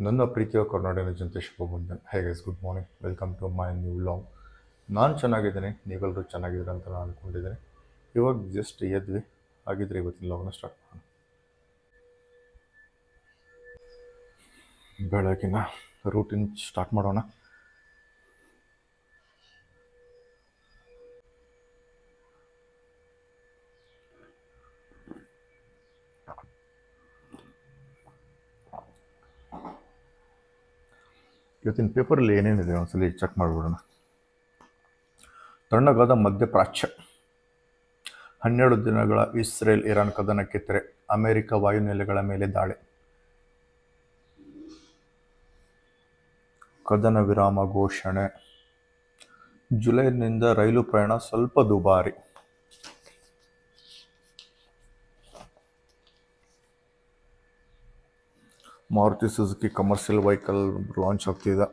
ನನ್ನ ಪ್ರೀತಿಯ ಕರ್ನಾಟಕ ಜನತೆ ಶುಭಮಂದನ್. Hey guys, good morning, welcome to my new vlog. ನಾನು ಚೆನ್ನಾಗಿದ್ದೀನಿ, ನೀವೆಲ್ಲರೂ ಚೆನ್ನಾಗಿದ್ದೀರ ಅಂತ ನಾನು ಅಂದ್ಕೊಂಡಿದ್ದೀನಿ. ಇವಾಗ ಜಸ್ಟ್ ಎದ್ವಿ. ಹಾಗಿದ್ರೆ ಇವತ್ತಿನ ವ್ಲಾಗ್ನ ಸ್ಟಾರ್ಟ್ ಮಾಡೋಣ. ಬೆಳಗಿನ ರೂಟೀನ್ ಸ್ಟಾರ್ಟ್ ಮಾಡೋಣ. ಇವತ್ತಿನ ಪೇಪರಲ್ಲಿ ಏನೇನಿದೆ ಒಂದ್ಸಲಿ ಚೆಕ್ ಮಾಡಿಬಿಡೋಣ. ತಣ್ಣಗಾದ ಮಧ್ಯಪ್ರಾಚ್ಯ, 12 ದಿನಗಳ ಇಸ್ರೇಲ್ ಇರಾನ್ ಕದನಕ್ಕೆ ತೆರೆ, ಅಮೆರಿಕ ವಾಯುನೆಲೆಗಳ ಮೇಲೆ ದಾಳಿ, ಕದನ ವಿರಾಮ ಘೋಷಣೆ, ಜುಲೈನಿಂದ ರೈಲು ಪ್ರಯಾಣ ಸ್ವಲ್ಪ ದುಬಾರಿ, Maruti Suzuki commercial vehicle launch ಆಗ್ತಿದೆ,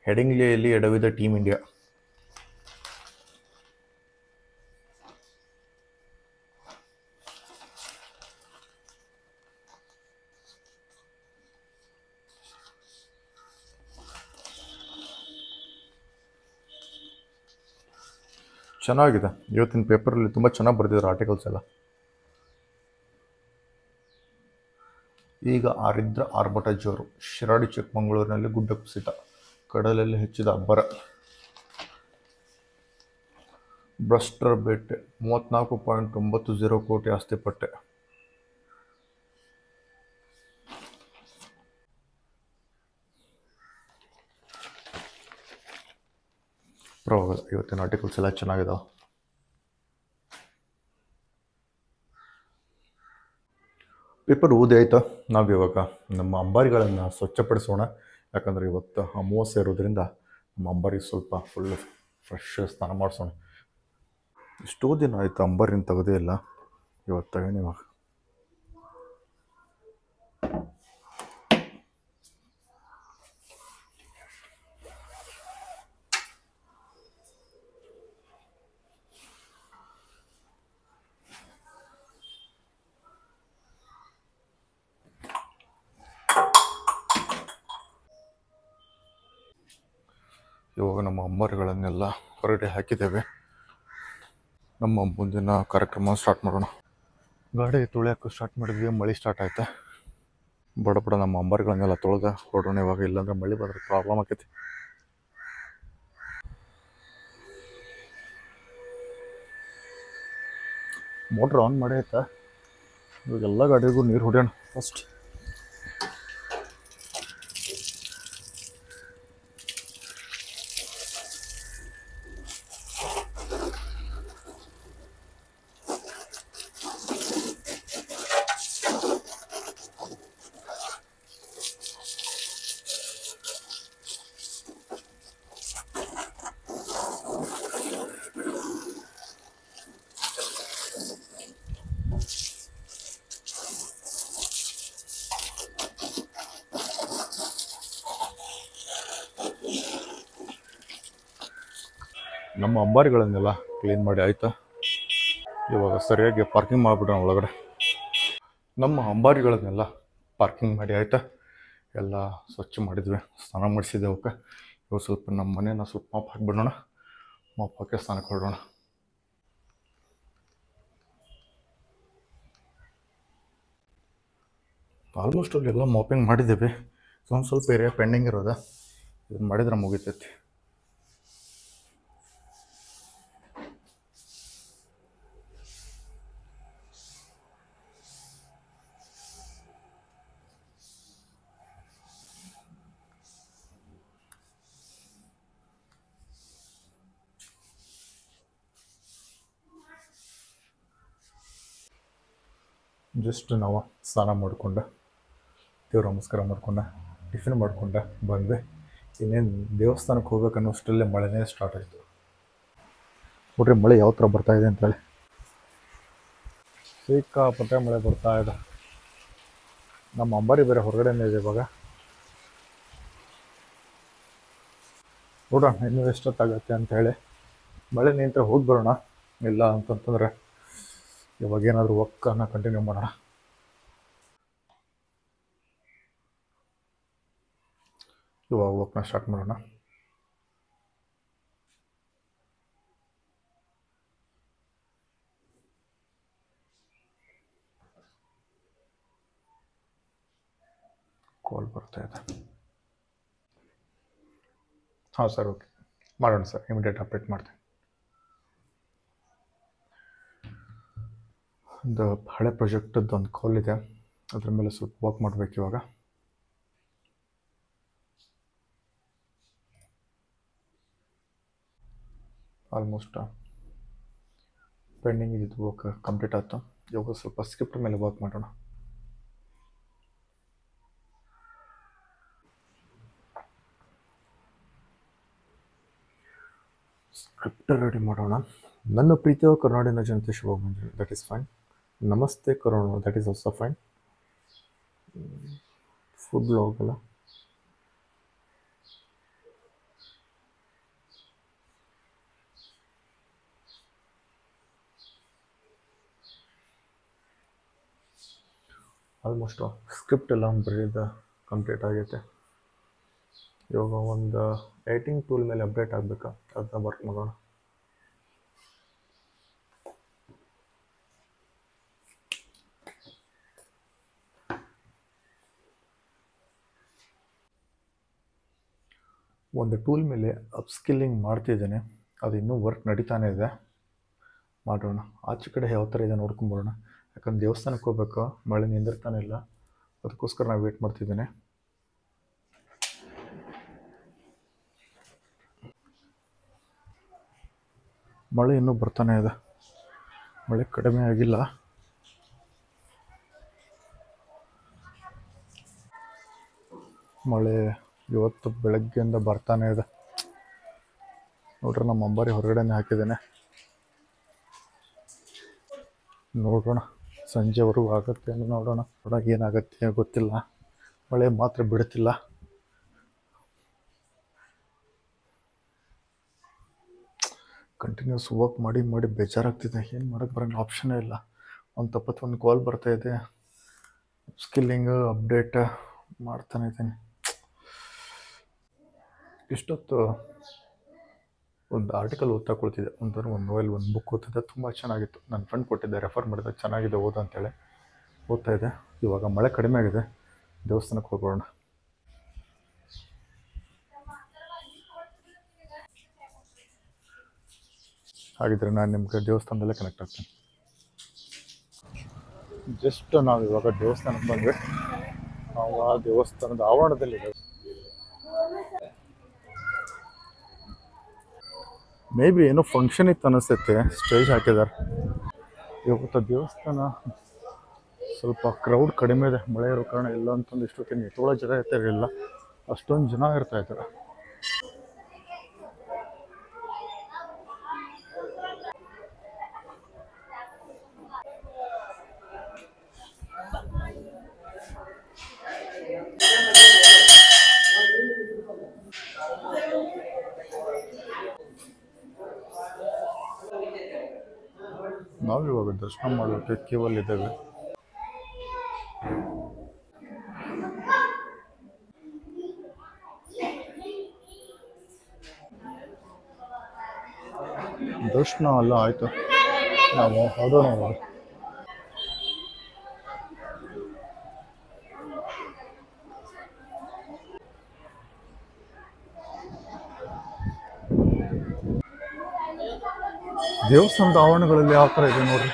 ಹೆಡಿಂಗ್ಲಿಯಲ್ಲಿ ಎಡವಿದ ಟೀಮ್ ಇಂಡಿಯಾ, ಚೆನ್ನಾಗಿದೆ. ಇವತ್ತಿನ ಪೇಪರಲ್ಲಿ ತುಂಬ ಚೆನ್ನಾಗಿ ಬರೆದಿದ್ದಾರೆ ಆರ್ಟಿಕಲ್ಸ್ ಎಲ್ಲ. ಈಗ ಆರಿದ್ರ ಆರ್ಭಟ ಜೋರು, ಶಿರಾಡಿ ಚಿಕ್ಕಮಗಳೂರಿನಲ್ಲಿ ಗುಡ್ಡ ಕುಸಿತ, ಕಡಲಲ್ಲಿ ಹೆಚ್ಚಿದ ಅಬ್ಬರ, ಭ್ರಷ್ಟರ ಬೇಟೆ, 34.90 ಕೋಟಿ ಆಸ್ತಿ ಪಟ್ಟೆ, ಪರವಾಗಿಲ್ಲ. ಇವತ್ತಿನ ಆರ್ಟಿಕಲ್ಸ್ ಎಲ್ಲ ಚೆನ್ನಾಗಿದಾವೆ. ಪೇಪರ್ ಓದಿ ಆಯಿತಾ? ನಾವು ಇವಾಗ ನಮ್ಮ ಅಂಬಾರಿಗಳನ್ನು ಸ್ವಚ್ಛಪಡಿಸೋಣ. ಯಾಕಂದರೆ ಇವತ್ತು ಅಮಾವಾಸ್ಯೆ ಇರೋದ್ರಿಂದ ನಮ್ಮ ಅಂಬಾರಿಗೆ ಸ್ವಲ್ಪ ಫುಲ್ ಫ್ರೆಶ್ ಸ್ನಾನ ಮಾಡಿಸೋಣ. ಎಷ್ಟೋ ದಿನ ಆಯಿತು ಅಂಬಾರಿನ ತೆಗೆದೇ ಇಲ್ಲ, ಇವತ್ತು ತಗೊಂಡು ಇವಾಗ. ಇವಾಗ ನಮ್ಮ ಅಂಬಾರಿಗಳನ್ನೆಲ್ಲ ಹೊರಗಡೆ ಹಾಕಿದ್ದೇವೆ. ನಮ್ಮ ಮುಂದಿನ ಕಾರ್ಯಕ್ರಮ ಸ್ಟಾರ್ಟ್ ಮಾಡೋಣ. ಗಾಡಿ ತುಳಿಯೋಕೆ ಸ್ಟಾರ್ಟ್ ಮಾಡಿದ್ವಿ, ಮಳೆ ಸ್ಟಾರ್ಟ್ ಆಯ್ತಾ. ಬಡ ನಮ್ಮ ಅಂಬಾರಿಗಳನ್ನೆಲ್ಲ ತೊಳೆದ ಹೊರಡೋಣ ಇವಾಗ. ಇಲ್ಲಾಂದ್ರೆ ಮಳೆ ಬಂದ್ರೆ ಪ್ರಾಬ್ಲಮ್ ಆಕೈತಿ. ಮೋಟ್ರ್ ಆನ್ ಮಾಡಿ ಆಯ್ತಾ. ಇವಾಗೆಲ್ಲ ಗಾಡಿಗೂ ನೀರು ಹೊಡೆಯೋಣ ಫಸ್ಟ್. ನಮ್ಮ ಅಂಬಾರಿಗಳನ್ನೆಲ್ಲ ಕ್ಲೀನ್ ಮಾಡಿ ಆಯಿತಾ. ಇವಾಗ ಸರಿಯಾಗಿ ಪಾರ್ಕಿಂಗ್ ಮಾಡಿಬಿಡೋಣ ಒಳಗಡೆ. ನಮ್ಮ ಅಂಬಾರಿಗಳನ್ನೆಲ್ಲ ಪಾರ್ಕಿಂಗ್ ಮಾಡಿ ಆಯಿತಾ. ಎಲ್ಲ ಸ್ವಚ್ಛ ಮಾಡಿದ್ವಿ, ಸ್ನಾನ ಮಾಡಿಸಿದ್ದೆ ಅವಕ್ಕೆ. ಇವಾಗ ಸ್ವಲ್ಪ ನಮ್ಮ ಮನೇನ ಸ್ವಲ್ಪ ಮಾಪ್ ಹಾಕಿಬಿಡೋಣ. ಮಾಪ್ ಹಾಕಿ ಸ್ನಾನಕ್ಕೆ ಹೊರಡೋಣ. ಆಲ್ಮೋಸ್ಟ್ ಅಲ್ಲಿ ಎಲ್ಲ ಮಾಪಿಂಗ್ ಮಾಡಿದ್ದೇವೆ. ಒಂದು ಸ್ವಲ್ಪ ಏರಿಯಾ ಪೆಂಡಿಂಗ್ ಇರೋದ, ಇದನ್ನು ಮಾಡಿದ್ರೆ ಮುಗಿತೈತಿ. ಜಸ್ಟ್ ನಾವು ಸ್ನಾನ ಮಾಡಿಕೊಂಡೆ, ದೇವ್ರ ನಮಸ್ಕಾರ ಮಾಡ್ಕೊಂಡೆ, ಟಿಫಿನ್ ಮಾಡ್ಕೊಂಡೆ ಬಂದ್ವಿ. ಇನ್ನೇನು ದೇವಸ್ಥಾನಕ್ಕೆ ಹೋಗ್ಬೇಕನ್ನೋಷ್ಟರಲ್ಲೇ ಮಳೆನೇ ಸ್ಟಾರ್ಟ್ ಆಯಿತು. ನೋಡ್ರಿ ಮಳೆ ಯಾವ ಥರ ಬರ್ತಾಯಿದೆ ಅಂತೇಳಿ. ಸಿಕ್ಕಾಪಟ್ಟೆ ಮಳೆ ಬರ್ತಾ ಇದೆ. ನಮ್ಮ ಅಂಬಾರಿ ಬೇರೆ ಹೊರಗಡೆನೇ ಇದೆ ಇವಾಗ. ನೋಡೋಣ ಇನ್ನೂ ಎಷ್ಟೊತ್ತಾಗತ್ತೆ ಅಂಥೇಳಿ. ಮಳೆ ನಿಂತರೆ ಹೋಗಿ ಬರೋಣ. ಇಲ್ಲ ಅಂತಂತಂದರೆ ಇವಾಗ ಏನಾದರೂ ವರ್ಕನ್ನು ಕಂಟಿನ್ಯೂ ಮಾಡೋಣ. ಇವಾಗ ವರ್ಕ್ನ ಸ್ಟಾರ್ಟ್ ಮಾಡೋಣ. ಕಾಲ್ ಬರ್ತಾ ಇದೆ. ಹಾಂ ಸರ್, ಓಕೆ ಮಾಡೋಣ ಸರ್, ಇಮಿಡಿಯೇಟ್ ಅಪ್ಡೇಟ್ ಮಾಡ್ತೀನಿ. ಒಂದು ಹಳೆ ಪ್ರಾಜೆಕ್ಟದ್ದು ಒಂದು ಕಾಲ್ ಇದೆ, ಅದ್ರ ಮೇಲೆ ಸ್ವಲ್ಪ ವರ್ಕ್ ಮಾಡಬೇಕು ಇವಾಗ. ಆಲ್ಮೋಸ್ಟ್ ಪೆಂಡಿಂಗ್ ಇದ್ದು ವರ್ಕ್ ಕಂಪ್ಲೀಟ್ ಆಯಿತು. ಇವಾಗ ಸ್ವಲ್ಪ ಸ್ಕ್ರಿಪ್ಟ್ ಮೇಲೆ ವರ್ಕ್ ಮಾಡೋಣ. ಸ್ಕ್ರಿಪ್ಟ್ ರೆಡಿ ಮಾಡೋಣ. ನನ್ನ ಪ್ರೀತಿಯ ಕರ್ನಾಡಿನ ಜನತೆ ಶುಭ ಮುಂಜಾನೆ, ದಟ್ ಈಸ್ ಫೈನ್. ನಮಸ್ತೆ corona, that is also fine. Food ಹೋಗಲ್ಲ. ಆಲ್ಮೋಸ್ಟ್ ಸ್ಕ್ರಿಪ್ಟ್ ಎಲ್ಲ ಬರೆಯೋದು ಕಂಪ್ಲೀಟ್ ಆಗೈತೆ. ಇವಾಗ ಒಂದು ಎಡಿಟಿಂಗ್ ಟೂಲ್ ಮೇಲೆ ಅಪ್ಡೇಟ್ ಆಗಬೇಕಾ, ಅದನ್ನ ವರ್ಕ್ ಮಾಡೋಣ. ಒಂದು ಟೂಲ್ ಮೇಲೆ ಅಪ್ಸ್ಕಿಲ್ಲಿಂಗ್ ಮಾಡ್ತಿದ್ದೇನೆ, ಅದು ಇನ್ನೂ ವರ್ಕ್ ನಡೀತಾನೆ ಇದೆ. ಮಾಡೋಣ. ಆಚೆ ಕಡೆ ಯಾವ ಥರ ಇದೆ ನೋಡ್ಕೊಂಬರೋಣ. ಯಾಕಂದ್ರೆ ದೇವಸ್ಥಾನಕ್ಕೆ ಹೋಗ್ಬೇಕು, ಮಳೆ ನಿಂದಿರ್ತಾನೆ ಇಲ್ಲ, ಅದಕ್ಕೋಸ್ಕರ ನಾನು ವೇಟ್ ಮಾಡ್ತಿದ್ದೇನೆ. ಮಳೆ ಇನ್ನೂ ಬರ್ತಾನೆ ಇದೆ, ಮಳೆ ಕಡಿಮೆ ಆಗಿಲ್ಲ. ಮಳೆ ಇವತ್ತು ಬೆಳಗ್ಗೆಯಿಂದ ಬರ್ತಾನೆ ಇದೆ ನೋಡ್ರಿ. ನಮ್ಮ ಅಂಬಾರಿ ಹೊರಗಡೆನೇ ಹಾಕಿದ್ದೇನೆ. ನೋಡೋಣ ಸಂಜೆವರೆಗೂ ಆಗುತ್ತೆ ಅಂತ ನೋಡೋಣ. ಏನಾಗುತ್ತೆ ಗೊತ್ತಿಲ್ಲ, ಮಳೆ ಮಾತ್ರ ಬಿಡುತ್ತಿಲ್ಲ. ಕಂಟಿನ್ಯೂಸ್ ವರ್ಕ್ ಮಾಡಿ ಮಾಡಿ ಬೇಜಾರಾಗ್ತಿದೆ. ಏನು ಮಾಡೋಕ್ಕೆ ಬರೋಂಗಿಲ್ಲ, ಆಪ್ಷನ್ನೇ ಇಲ್ಲ. ಒಂದು ತಪ್ಪತ್ತು ಒಂದು ಕಾಲ್ ಬರ್ತಾಯಿದೆ, ಸ್ಕಿಲ್ಲಿಂಗ್ ಅಪ್ಡೇಟ್ ಮಾಡ್ತಾನೆ ಇದ್ದೀನಿ. ಇಷ್ಟೊತ್ತು ಒಂದು ಆರ್ಟಿಕಲ್ ಓದ್ತಾ ಕೊಡ್ತಿದ್ದೆ, ಒಂದು ನೋವೆಲ್, ಒಂದು ಬುಕ್ ಓದ್ತಿದ್ದೆ, ತುಂಬ ಚೆನ್ನಾಗಿತ್ತು. ನನ್ನ ಫ್ರೆಂಡ್ ಕೊಟ್ಟಿದ್ದೆ, ರೆಫರ್ ಮಾಡಿದೆ, ಚೆನ್ನಾಗಿದೆ ಓದು ಅಂತೇಳಿ ಓದ್ತಾ ಇದೆ. ಇವಾಗ ಮಳೆ ಕಡಿಮೆ ಆಗಿದೆ, ದೇವಸ್ಥಾನಕ್ಕೆ ಹೋಗೋಣ. ಹಾಗಿದ್ರೆ ನಾನು ನಿಮಗೆ ದೇವಸ್ಥಾನದಲ್ಲೇ ಕನೆಕ್ಟ್ ಆಗ್ತೀನಿ. ಜಸ್ಟ್ ನಾವು ಇವಾಗ ದೇವಸ್ಥಾನಕ್ಕೆ ಬಂದರೆ, ನಾವು ಆ ದೇವಸ್ಥಾನದ ಆವರಣದಲ್ಲಿದೆ. ಮೇ ಬಿ ಏನೋ ಫಂಕ್ಷನ್ ಇತ್ತು ಅನ್ನಿಸ್ತೈತೆ, ಸ್ಟೇಜ್ ಹಾಕಿದ್ದಾರೆ. ಇವತ್ತು ದೇವಸ್ಥಾನ ಸ್ವಲ್ಪ ಕ್ರೌಡ್ ಕಡಿಮೆ ಇದೆ, ಮಳೆ ಇರೋ ಕಾರಣ. ಇಲ್ಲ ಅಂತಂದು ಇಷ್ಟೊತ್ತಿನ ಎಷ್ಟೊಳ ಜನ ಇರ್ತಾರಿಲ್ಲ, ಅಷ್ಟೊಂದು ಜನ ಇರ್ತಾಯಿದ್ದಾರೆ. ನಾವು ಇವಾಗ ದರ್ಶನ ಮಾಡೋಕ್ಕೆ ಕ್ಯೂವಲ್ಲಿದ್ದೇವೆ. ದರ್ಶನ ಎಲ್ಲ ಆಯಿತು, ನಾವು ಹೊರಡೋಣ ಇವಾಗ. ದೇವಸ್ಥಾನದ ಆವರಣಗಳಲ್ಲಿ ಯಾವ ಥರ ಇದೆ ನೋಡ್ರಿ.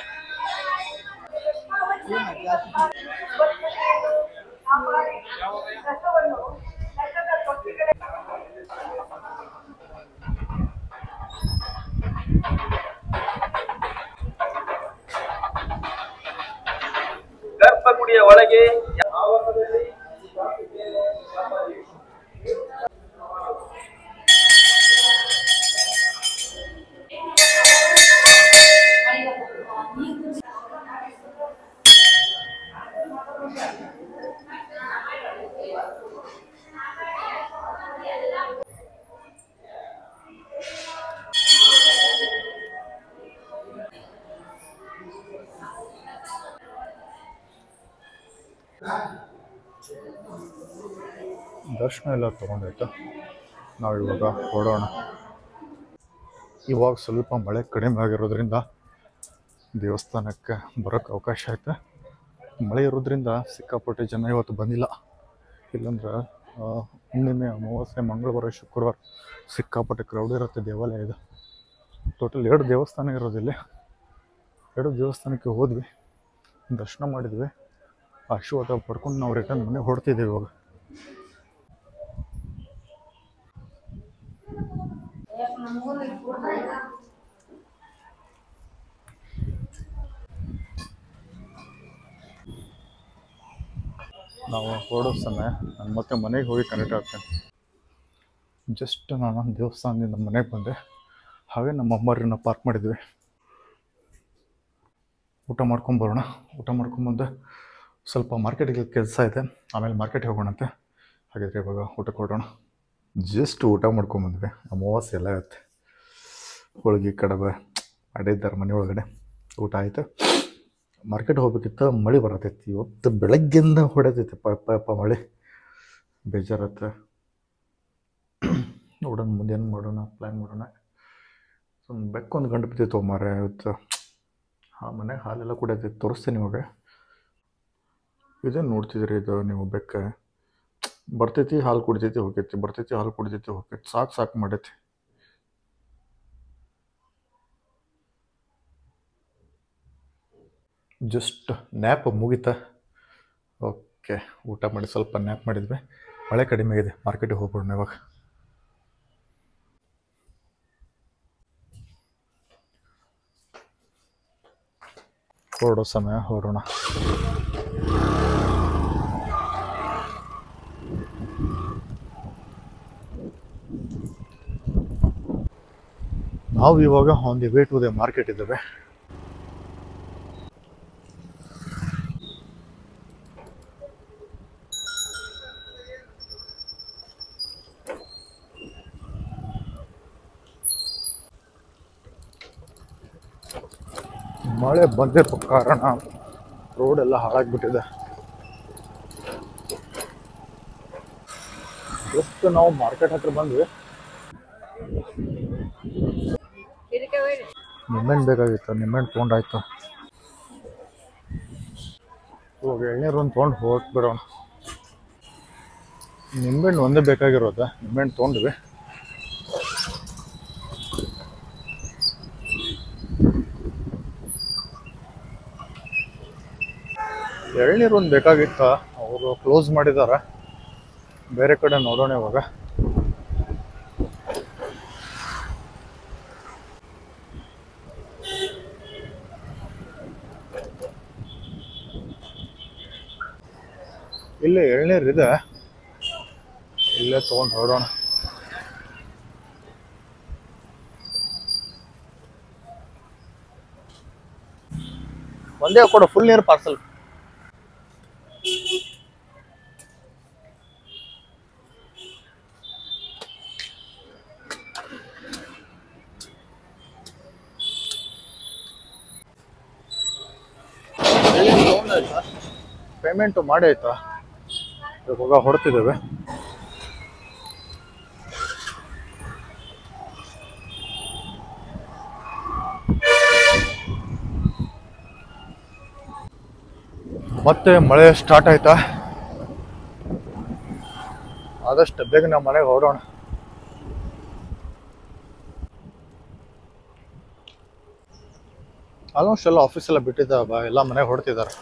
ಗರ್ಭಗುಡಿಯ ಒಳಗೆ ದರ್ಶನ ಎಲ್ಲ ತೊಗೊಂಡಾಯ್ತು. ನಾವು ಇವಾಗ ಹೊರಡೋಣ. ಇವಾಗ ಸ್ವಲ್ಪ ಮಳೆ ಕಡಿಮೆ ಆಗಿರೋದ್ರಿಂದ ದೇವಸ್ಥಾನಕ್ಕೆ ಬರೋಕ್ಕೆ ಅವಕಾಶ ಆಯ್ತು. ಮಳೆ ಇರೋದ್ರಿಂದ ಸಿಕ್ಕಾಪಟ್ಟೆ ಜನ ಇವತ್ತು ಬಂದಿಲ್ಲ. ಇಲ್ಲಾಂದ್ರೆ ಹುಣ್ಣಿಮೆ, ಅಮಾವಾಸ್ಯೆ, ಮಂಗಳವಾರ, ಶುಕ್ರವಾರ ಸಿಕ್ಕಾಪಟ್ಟೆ ಕ್ರೌಡ್ ಇರುತ್ತೆ ದೇವಾಲಯ ಇದು. ಟೋಟಲ್ 2 ದೇವಸ್ಥಾನ ಇರೋದಿಲ್ಲ. 2 ದೇವಸ್ಥಾನಕ್ಕೆ ಹೋದ್ವಿ, ದರ್ಶನ ಮಾಡಿದ್ವಿ, ಆಶೀರ್ವಾದ ಪಡ್ಕೊಂಡು ನಾವು ರಿಟರ್ನ್ ಮನೆಗೆ ಹೊರಡ್ತಿದ್ದೀವಿ ಇವಾಗ. ನಾವು ಹೊರಡೋ ಸಮಯ ನಾನು ಮತ್ತೆ ಮನೆಗೆ ಹೋಗಿ ಕನೆಕ್ಟ್ ಆಗ್ತೇನೆ. ಜಸ್ಟ್ ನಾನು ದೇವಸ್ಥಾನದಿಂದ ಮನೆಗೆ ಬಂದೆ. ಹಾಗೆ ನಮ್ಮ ಅಮ್ಮರನ್ನ ಪಾರ್ಕ್ ಮಾಡಿದ್ವಿ. ಊಟ ಮಾಡ್ಕೊಂಬರೋಣ. ಊಟ ಮಾಡ್ಕೊಂಬಂದು ಸ್ವಲ್ಪ ಮಾರ್ಕೆಟಿಗೆ ಕೆಲಸ ಇದೆ, ಆಮೇಲೆ ಮಾರ್ಕೆಟ್ಗೆ ಹೋಗೋಣಂತೆ. ಹಾಗಿದ್ರೆ ಇವಾಗ ಊಟಕ್ಕೆ ಹೊರಡೋಣ. ಜಸ್ಟ್ ಊಟ ಮಾಡ್ಕೊಂಬಂದ್ವಿ. ಅಮಾವಾಸ್ಯೆ ಎಲ್ಲ ಇರುತ್ತೆ. ಹೋಳಿಗೆ ಕಡಬ ಮಾಡಿದ್ದಾರೆ ಮನೆ ಒಳಗಡೆ. ಊಟ ಆಯಿತು. ಮಾರ್ಕೆಟ್ ಹೋಗ್ಬೇಕಿತ್ತು, ಮಳೆ ಬರತೈತಿ. ಇವತ್ತು ಬೆಳಗ್ಗೆಯಿಂದ ಹೊಡೆದೈತಿ ಪಾಪ ಮಳೆ. ಬೇಜಾರತ್ತೆ. ನೋಡೋಣ ಮುಂದೆ ಏನು ಮಾಡೋಣ, ಪ್ಲ್ಯಾನ್ ಮಾಡೋಣ. ಬೆಕ್ಕೊಂದು ಗಂಟು ಬಿದ್ದಿತ್ತು ಮಾರೆ ಇವತ್ತು. ಮನೆಗೆ ಹಾಲೆಲ್ಲ ಕುಡಿಯತೈತಿ, ತೋರಿಸ್ತೀನಿ ಇವಾಗ. ಇದೇನು ನೋಡ್ತಿದ್ರಿ, ಇದು ನೀವು ಬೆಕ್ಕ ಬರ್ತೈತಿ ಹಾಲು ಕುಡಿತೈತಿ ಹೋಗೈತಿ, ಬರ್ತೈತಿ ಹಾಲು ಕುಡಿತೈತಿ ಹೋಗೈತಿ. ಸಾಕು ಮಾಡೈತಿ. ಜಸ್ಟ್ ನ್ಯಾಪ್ ಮುಗಿತಾ. ಓಕೆ, ಊಟ ಮಾಡಿ ಸ್ವಲ್ಪ ನ್ಯಾಪ್ ಮಾಡಿದ್ವಿ. ಮಳೆ ಕಡಿಮೆ ಇದೆ, ಮಾರ್ಕೆಟಿಗೆ ಹೋಗ್ಬಿಡೋಣ ಇವಾಗ. ಹೊರಡೋ ಸಮಯ ಹೊರಡೋಣ. ನಾವು ಇವಾಗ on the way to the market ಇದ್ದೇವೆ. ಮಳೆ ಬಂದಿರೋ ಕಾರಣ ರೋಡೆಲ್ಲ ಹಾಳಾಗ್ಬಿಟ್ಟಿದೆ. ಜಸ್ಟ್ ನಾವು ಮಾರ್ಕೆಟ್ ಹತ್ರ ಬಂದ್ವಿ. ನಿಂಬೆಹಣ್ಣು ಬೇಕಾಗಿತ್ತು, ನಿಂಬೆಹಣ್ಣು ತೊಗೊಂಡಾಯ್ತು. ಇವಾಗ ಎಳ್ನೀರು ಒಂದು ತೊಗೊಂಡು ಹೋಗ್ಬಿಡೋಣ. ನಿಂಬೆಹಣ್ಣು ಒಂದೇ ಬೇಕಾಗಿರೋದ, ನಿಂಬೆಹಣ್ಣು ತೊಗೊಂಡ್ವಿ. ಎಳ್ನೀರು ಒಂದು ಬೇಕಾಗಿತ್ತು, ಅವರು ಕ್ಲೋಸ್ ಮಾಡಿದ್ದಾರೆ. ಬೇರೆ ಕಡೆ ನೋಡೋಣ ಇವಾಗ. ಇಲ್ಲೇ ಎಳ್ನೀರು ಇದೆ, ಇಲ್ಲೇ ತೊಗೊಂಡು ಹೊರಡೋಣ. ಒಂದೇ ಕೊಡು, ಫುಲ್ ನೀರು ಪಾರ್ಸಲ್. ಪೇಮೆಂಟು ಮಾಡಿ ಆಯ್ತಾ? ಇವಾಗ ಹೊರಡ್ತಿದ್ದೇವೆ. ಮತ್ತೆ ಮಳೆ ಸ್ಟಾರ್ಟ್ ಆಯ್ತಾ? ಆದಷ್ಟು ಬೇಗ ನಾವು ಮನೆಗೆ ಹೊರಡೋಣ. ಆಲ್ಮೋಸ್ಟ್ ಎಲ್ಲ ಆಫೀಸೆಲ್ಲ ಬಿಟ್ಟಿದ್ದಾವ, ಎಲ್ಲ ಮನೆಗೆ ಹೊರಡ್ತಿದ್ದಾರೆ.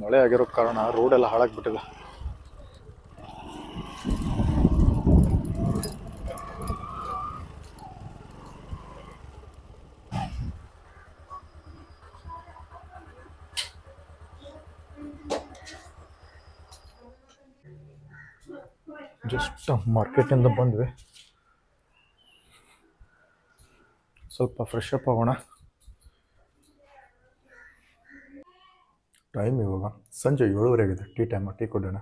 ಮಳೆ ಆಗಿರೋ ಕಾರಣ ರೋಡ್ ಎಲ್ಲ ಹಾಳಾಗ್ಬಿಟ್ಟಿದೆ. ಜಸ್ಟ್ ಮಾರ್ಕೆಟಿಂದ ಬಂದ್ವಿ, ಸ್ವಲ್ಪ ಫ್ರೆಶ್ ಅಪ್ ಆಗೋಣ. ಟೈಮ್ ಇವಾಗ ಸಂಜೆ 7:30 ಆಗಿದೆ. ಟೀ ಟೈಮ್, ಟೀ ಕೊಡೋಣ.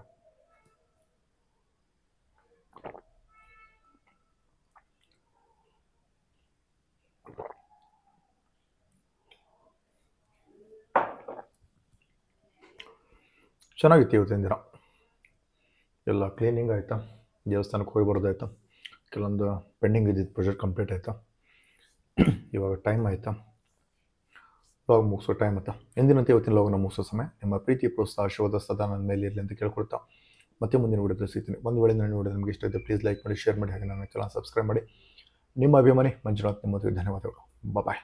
ಚೆನ್ನಾಗಿತ್ತು ಇವತ್ತಿನ ದಿನ. ಎಲ್ಲ ಕ್ಲೀನಿಂಗ್ ಆಯಿತಾ, ದೇವಸ್ಥಾನಕ್ಕೆ ಹೋಗಿ ಬರೋದಾಯ್ತು, ಕೆಲವೊಂದು ಪೆಂಡಿಂಗ್ ಇದ್ದಿದ್ದು ಪ್ರಾಜೆಕ್ಟ್ ಕಂಪ್ಲೀಟ್ ಆಯಿತಾ. ಇವಾಗ ಟೈಮ್ ಆಯಿತಾ, ಲಾಗ್ ಮುಗಿಸೋ ಟೈಮ್ ಆಯ್ತಾ. ಎಂದಿನಂತೆ ಇವತ್ತಿನ ಲಾಗ್ನ ಮುಗಿಸೋ ಸಮಯ. ನಿಮ್ಮ ಪ್ರೀತಿ ಪ್ರೋತ್ಸಾಹ ಆಶೀರ್ವಾದ ಸದಾ ನನ್ನ ಮೇಲೆ ಇರಲಿ ಅಂತ ಕೇಳ್ಕೊಳ್ತಾ ಮತ್ತೆ ಮುಂದಿನ ವಿಡಿಯೋದಲ್ಲಿ ಸಿಗ್ತೀನಿ. ಒಂದು ವೇಳೆ ನನ್ನ ವಿಡಿಯೋ ನಿಮಗೆ ಇಷ್ಟ ಇದೆ ಪ್ಲೀಸ್ ಲೈಕ್ ಮಾಡಿ, ಶೇರ್ ಮಾಡಿ, ಹಾಗೆ ನನ್ನ ಚಾನಲ್ ಸಬ್ಸ್ಕ್ರೈಬ್ ಮಾಡಿ. ನಿಮ್ಮ ಅಭಿಮಾನಿ ಮಂಜುನಾಥ್. ನಿಮ್ಮೊಂದಿಗೆ ಧನ್ಯವಾದಗಳು. ಬಾಯ್.